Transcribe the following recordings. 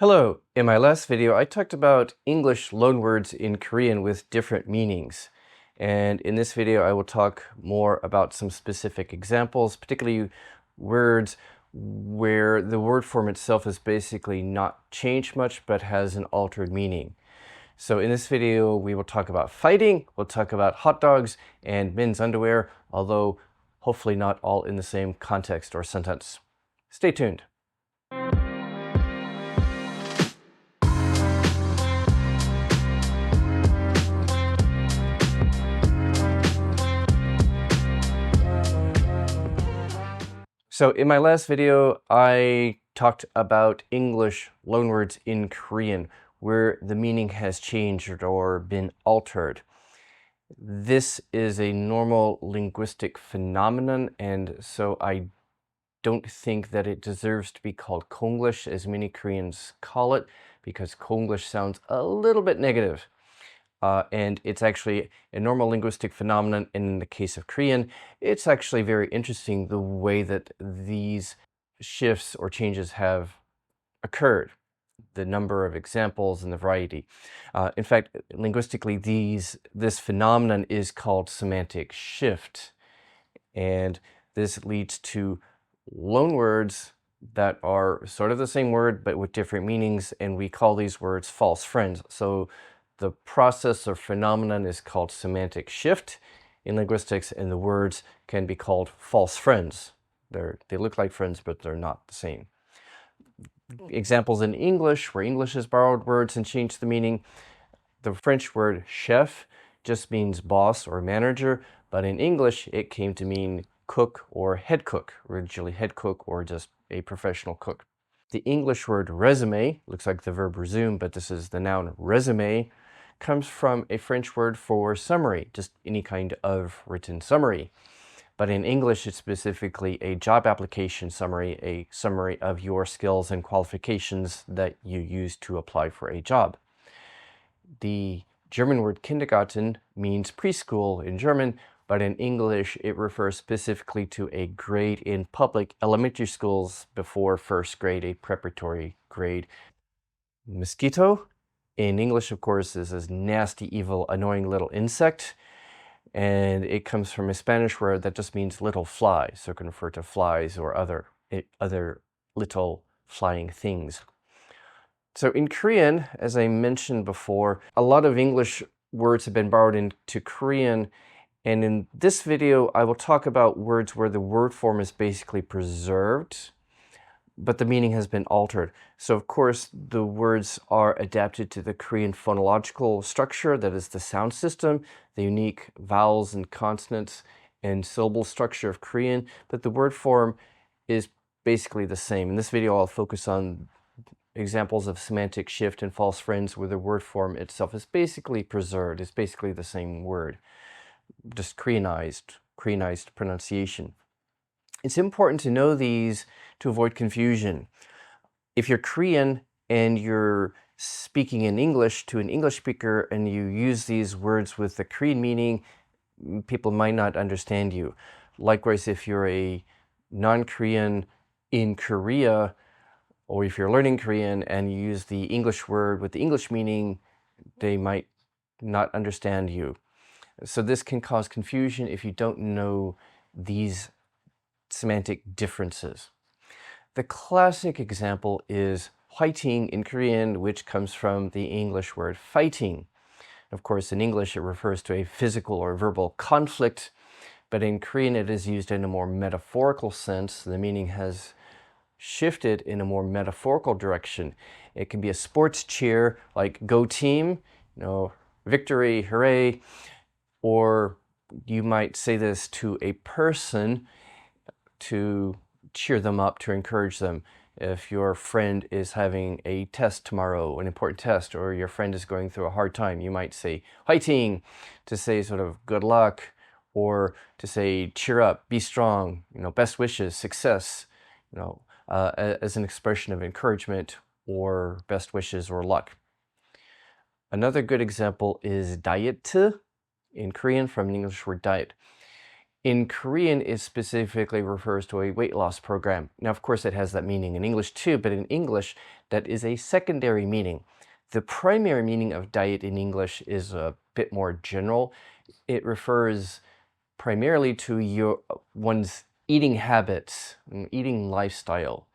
Hello, in my last video I talked about English loanwords in Korean with different meanings. And in this video I will talk more about some specific examples, particularly words where the word form itself is basically not changed much but has an altered meaning. So in this video we will talk about fighting, we'll talk about hot dogs and men's underwear, although hopefully not all in the same context or sentence. Stay tuned. So in my last video, I talked about English loanwords in Korean, where the meaning has changed or been altered. This is a normal linguistic phenomenon, and so I don't think that it deserves to be called Konglish, as many Koreans call it, because Konglish sounds a little bit negative. And it's actually a normal linguistic phenomenon. And in the case of Korean, it's actually very interesting the way that these shifts or changes have occurred, the number of examples and the variety. In fact, linguistically, this phenomenon is called semantic shift. And this leads to loanwords that are sort of the same word, but with different meanings. And we call these words false friends. So the process or phenomenon is called semantic shift in linguistics, and the words can be called false friends. They look like friends, but they're not the same. Examples in English, where English has borrowed words and changed the meaning. The French word chef just means boss or manager, but in English it came to mean cook or head cook, originally head cook or just a professional cook. The English word resume, looks like the verb resume, but this is the noun resume, comes from a French word for summary, just any kind of written summary. But in English, it's specifically a job application summary, a summary of your skills and qualifications that you use to apply for a job. The German word kindergarten means preschool in German, but in English, it refers specifically to a grade in public elementary schools before first grade, a preparatory grade. Mosquito, in English, of course, is this nasty, evil, annoying little insect. And it comes from a Spanish word that just means little fly. So it can refer to flies or other little flying things. So in Korean, as I mentioned before, a lot of English words have been borrowed into Korean. And in this video, I will talk about words where the word form is basically preserved, but the meaning has been altered. So of course, the words are adapted to the Korean phonological structure, that is the sound system, the unique vowels and consonants and syllable structure of Korean, but the word form is basically the same. In this video, I'll focus on examples of semantic shift and false friends where the word form itself is basically preserved. It's basically the same word, just Koreanized pronunciation. It's important to know these to avoid confusion. If you're Korean and you're speaking in English to an English speaker and you use these words with the Korean meaning, people might not understand you. Likewise, if you're a non-Korean in Korea, or if you're learning Korean and you use the English word with the English meaning, they might not understand you. So this can cause confusion if you don't know these semantic differences. The classic example is 화이팅 in Korean, which comes from the English word fighting. Of course, in English, it refers to a physical or verbal conflict, but in Korean, it is used in a more metaphorical sense. The meaning has shifted in a more metaphorical direction. It can be a sports cheer, like go team, victory, hooray, or you might say this to a person to cheer them up, to encourage them. If your friend is having a test tomorrow, an important test, or your friend is going through a hard time, you might say 화이팅 to say sort of good luck, or to say cheer up, be strong, best wishes, success, as an expression of encouragement or best wishes or luck. Another good example is diet in Korean, from the English word diet. In Korean, it specifically refers to a weight loss program. Now, of course, it has that meaning in English too, but in English, that is a secondary meaning. The primary meaning of diet in English is a bit more general. It refers primarily to one's eating habits, eating lifestyle.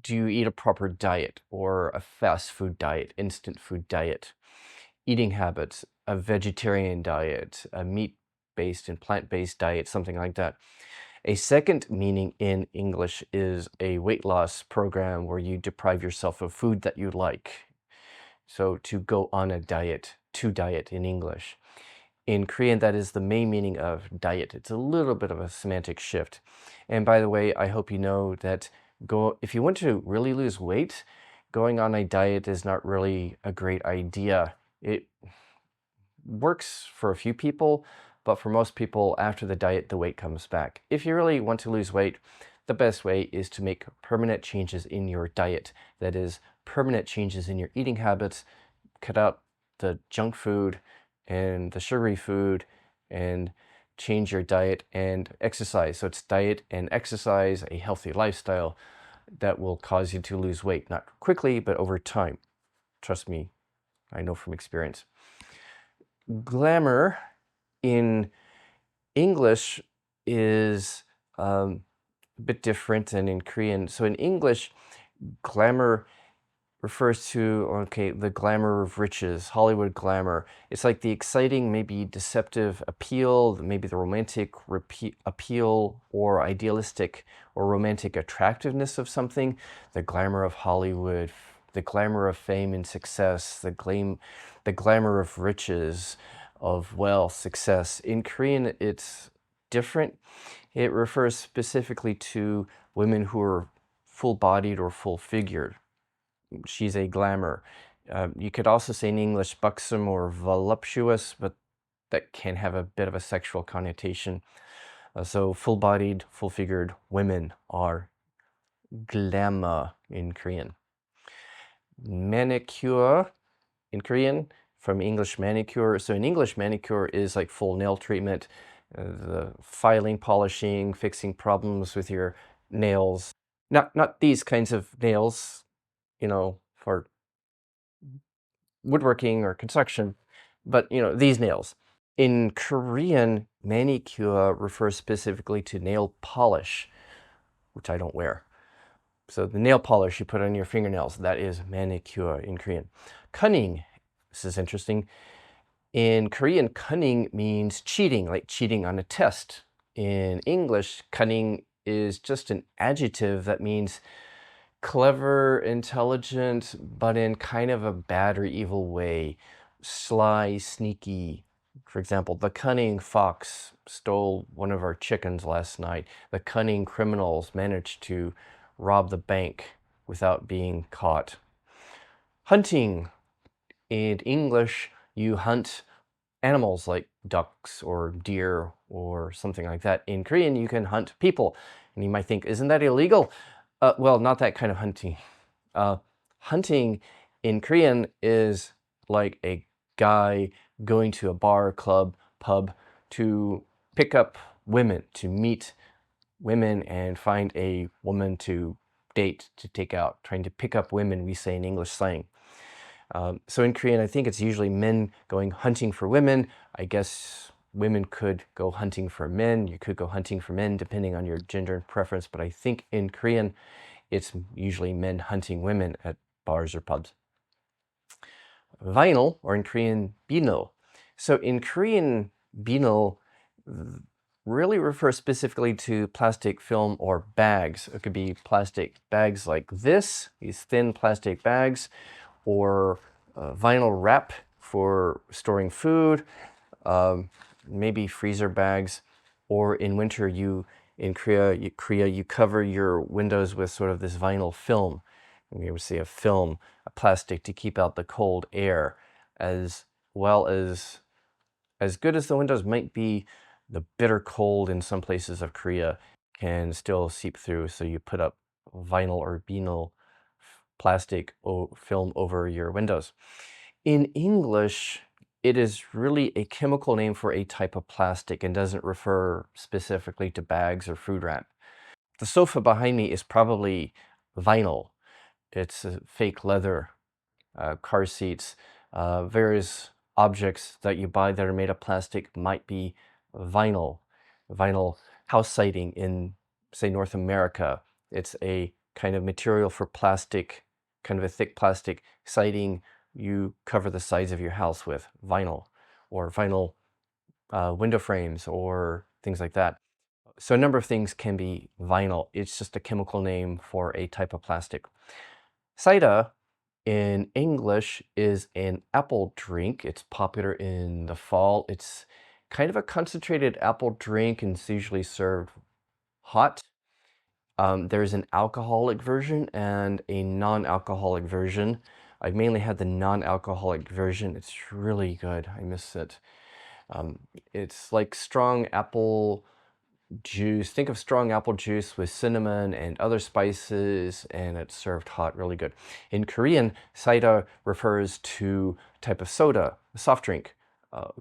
Do you eat a proper diet or a fast food diet, instant food diet? Eating habits, a vegetarian diet, a meat-based and plant-based diet, something like that. A second meaning in English is a weight loss program where you deprive yourself of food that you like. So to go on a diet, to diet in English. In Korean, that is the main meaning of diet. It's a little bit of a semantic shift. And by the way, I hope you know that if you want to really lose weight, going on a diet is not really a great idea. It works for a few people, but for most people, after the diet, the weight comes back. If you really want to lose weight, the best way is to make permanent changes in your diet. That is, permanent changes in your eating habits. Cut out the junk food and the sugary food and change your diet and exercise. So it's diet and exercise, a healthy lifestyle that will cause you to lose weight, not quickly, but over time. Trust me, I know from experience. Glamour in English is a bit different than in Korean. So in English, glamour refers to, okay, the glamour of riches, Hollywood glamour. It's like the exciting, maybe deceptive appeal, maybe the romantic appeal or idealistic or romantic attractiveness of something, the glamour of Hollywood, the glamour of fame and success, the glamour of riches, of wealth, success. In Korean, it's different. It refers specifically to women who are full-bodied or full-figured. She's a glamour. You could also say in English buxom or voluptuous, but that can have a bit of a sexual connotation. So full-bodied, full-figured women are glamour in Korean. Manicure in Korean, from English manicure. So in English, manicure is like full nail treatment, the filing, polishing, fixing problems with your nails. Not these kinds of nails, you know, for woodworking or construction, but you know, these nails. In Korean, manicure refers specifically to nail polish, which I don't wear. So the nail polish you put on your fingernails, that is manicure in Korean. Cunning, this is interesting. In Korean, cunning means cheating, like cheating on a test. In English, cunning is just an adjective that means clever, intelligent, but in kind of a bad or evil way. Sly, sneaky. For example, the cunning fox stole one of our chickens last night. The cunning criminals managed to rob the bank without being caught. Hunting. In English, you hunt animals like ducks or deer or something like that. In Korean, you can hunt people. And you might think, isn't that illegal? Well, not that kind of hunting. Hunting in Korean is like a guy going to a bar, club, pub to pick up women, to meet women and find a woman to date, to take out. Trying to pick up women, we say in English slang. So in Korean, I think it's usually men going hunting for women. I guess women could go hunting for men. You could go hunting for men depending on your gender preference. But I think in Korean, it's usually men hunting women at bars or pubs. Vinyl, or in Korean, bino. So in Korean, bino really refers specifically to plastic film or bags. It could be plastic bags like this, these thin plastic bags, or vinyl wrap for storing food, maybe freezer bags, or in winter in Korea you cover your windows with sort of this vinyl film. We would say a film, a plastic to keep out the cold air, as well as good as the windows might be, the bitter cold in some places of Korea can still seep through. So you put up vinyl or vinyl plastic film over your windows. In English, it is really a chemical name for a type of plastic and doesn't refer specifically to bags or food wrap. The sofa behind me is probably vinyl. It's fake leather, car seats, various objects that you buy that are made of plastic might be vinyl. Vinyl house siding in, say, North America. It's a kind of material for plastic, kind of a thick plastic siding you cover the sides of your house with, vinyl, or vinyl window frames or things like that. So a number of things can be vinyl. It's just a chemical name for a type of plastic. Cider in English is an apple drink. It's popular in the fall. It's kind of a concentrated apple drink and it's usually served hot. There's an alcoholic version and a non-alcoholic version. I've mainly had the non-alcoholic version. It's really good. I miss it. It's like strong apple juice. Think of strong apple juice with cinnamon and other spices, and it's served hot, really good. In Korean, cider refers to a type of soda, a soft drink,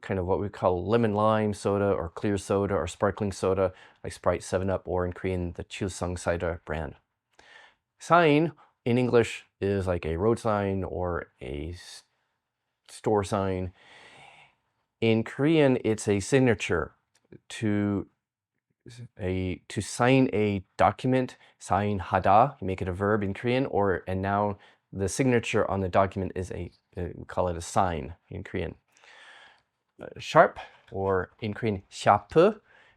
kind of what we call lemon lime soda or clear soda or sparkling soda, like Sprite, 7-Up, or in Korean, the Chulsung cider brand. Sign in English is like a road sign or a store sign. In Korean, it's a signature. To sign a document, sign hada, you make it a verb in Korean, and now the signature on the document is we call it a sign in Korean. Sharp, or in Korean, sharp,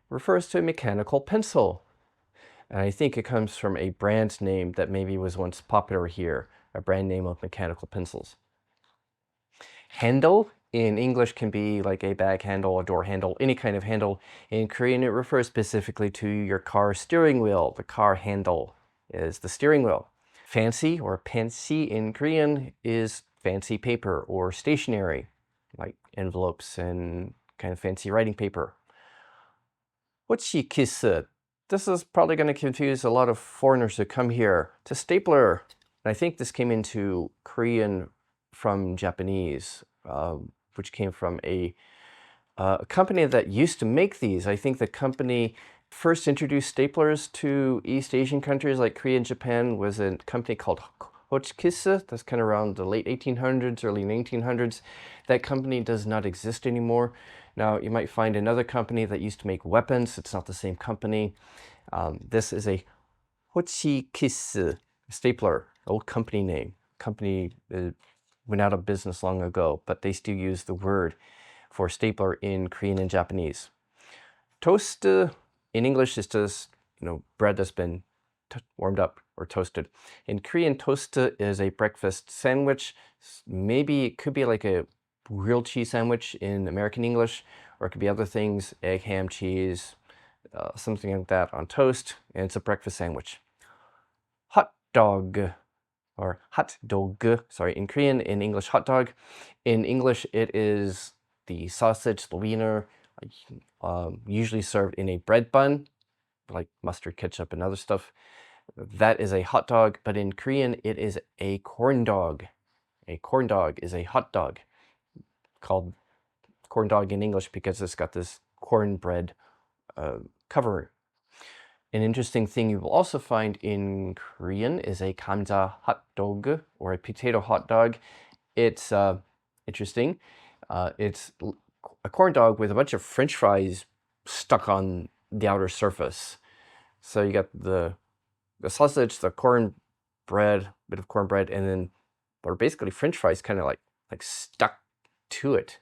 refers to a mechanical pencil. And I think it comes from a brand name that maybe was once popular here, a brand name of mechanical pencils. Handle in English can be like a bag handle, a door handle, any kind of handle. In Korean, it refers specifically to your car steering wheel. The car handle is the steering wheel. Fancy, or pansy in Korean, is fancy paper or stationery, like envelopes and kind of fancy writing paper. 호치키스. This is probably going to confuse a lot of foreigners who come here. It's a stapler. And I think this came into Korean from Japanese, which came from a company that used to make these. I think the company first introduced staplers to East Asian countries like Korea and Japan was a company called Hochkisse. That's kind of around the late 1800s, early 1900s. That company does not exist anymore. Now, you might find another company that used to make weapons. It's not the same company. This is a Hochkisse stapler, old company name. Company went out of business long ago, but they still use the word for stapler in Korean and Japanese. Toast in English is just, bread that's been warmed up or toasted. In Korean, toast is a breakfast sandwich. Maybe it could be like a grilled cheese sandwich in American English, or it could be other things, egg, ham, cheese, something like that on toast, and it's a breakfast sandwich. Hot dog, or hot dog, sorry, in Korean, in English, hot dog. In English, it is the sausage, the wiener, usually served in a bread bun, like mustard, ketchup, and other stuff. That is a hot dog, but in Korean, it is a corn dog. A corn dog is a hot dog, called corn dog in English because it's got this cornbread cover. An interesting thing you will also find in Korean is a 감자 hot dog, or a potato hot dog. It's interesting. It's a corn dog with a bunch of French fries stuck on the outer surface. So you got the sausage, the cornbread, bit of cornbread, and then or basically French fries kind of like stuck to it.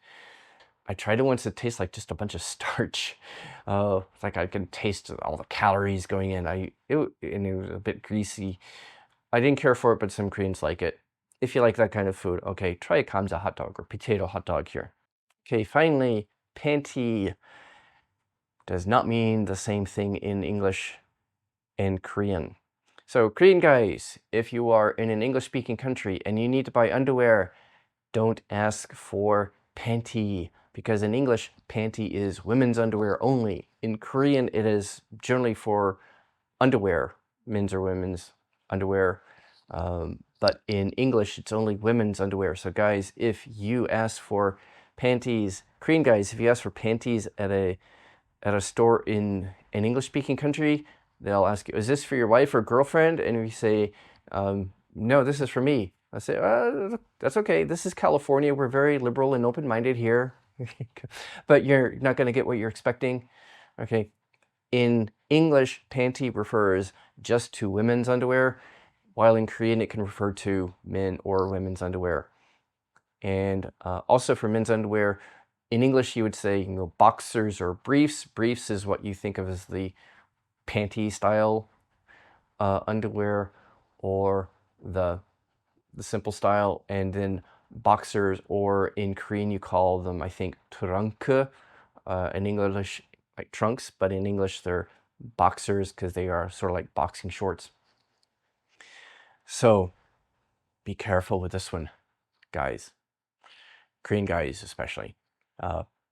I tried it once. It tastes like just a bunch of starch. It's like I could taste all the calories going in. And it was a bit greasy. I didn't care for it, but some Koreans like it. If you like that kind of food, okay, try a 감자 hot dog or potato hot dog here. Okay, finally, panty does not mean the same thing in English and Korean. So Korean guys, if you are in an English-speaking country and you need to buy underwear, don't ask for panty, because in English, panty is women's underwear only. In Korean, it is generally for underwear, men's or women's underwear. But in English, it's only women's underwear. So guys, if you ask for panties, Korean guys, if you ask for panties at a store in an English-speaking country, they'll ask you, is this for your wife or girlfriend? And if you say, no, this is for me. I say, that's okay. This is California. We're very liberal and open-minded here. But you're not going to get what you're expecting. Okay. In English, panty refers just to women's underwear, while in Korean it can refer to men or women's underwear. And also for men's underwear, in English you would say, you know, boxers or briefs. Briefs is what you think of as the panty style underwear, or the simple style, and then boxers, or in Korean you call them, I think, trunk, in English like trunks, but in English they're boxers because they are sort of like boxing shorts. So be careful with this one, guys. Korean guys especially.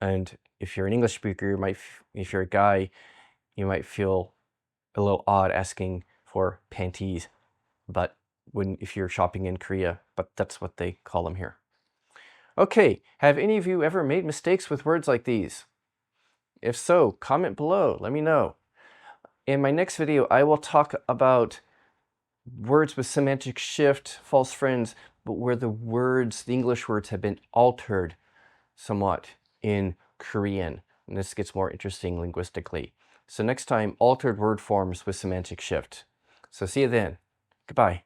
And if you're an English speaker, if you're a guy, you might feel a little odd asking for panties, but if you're shopping in Korea, but that's what they call them here. Okay, have any of you ever made mistakes with words like these? If so, comment below, let me know. In my next video, I will talk about words with semantic shift, false friends, but where the English words have been altered somewhat in Korean. And this gets more interesting linguistically. So next time, altered word forms with semantic shift. So see you then. Goodbye.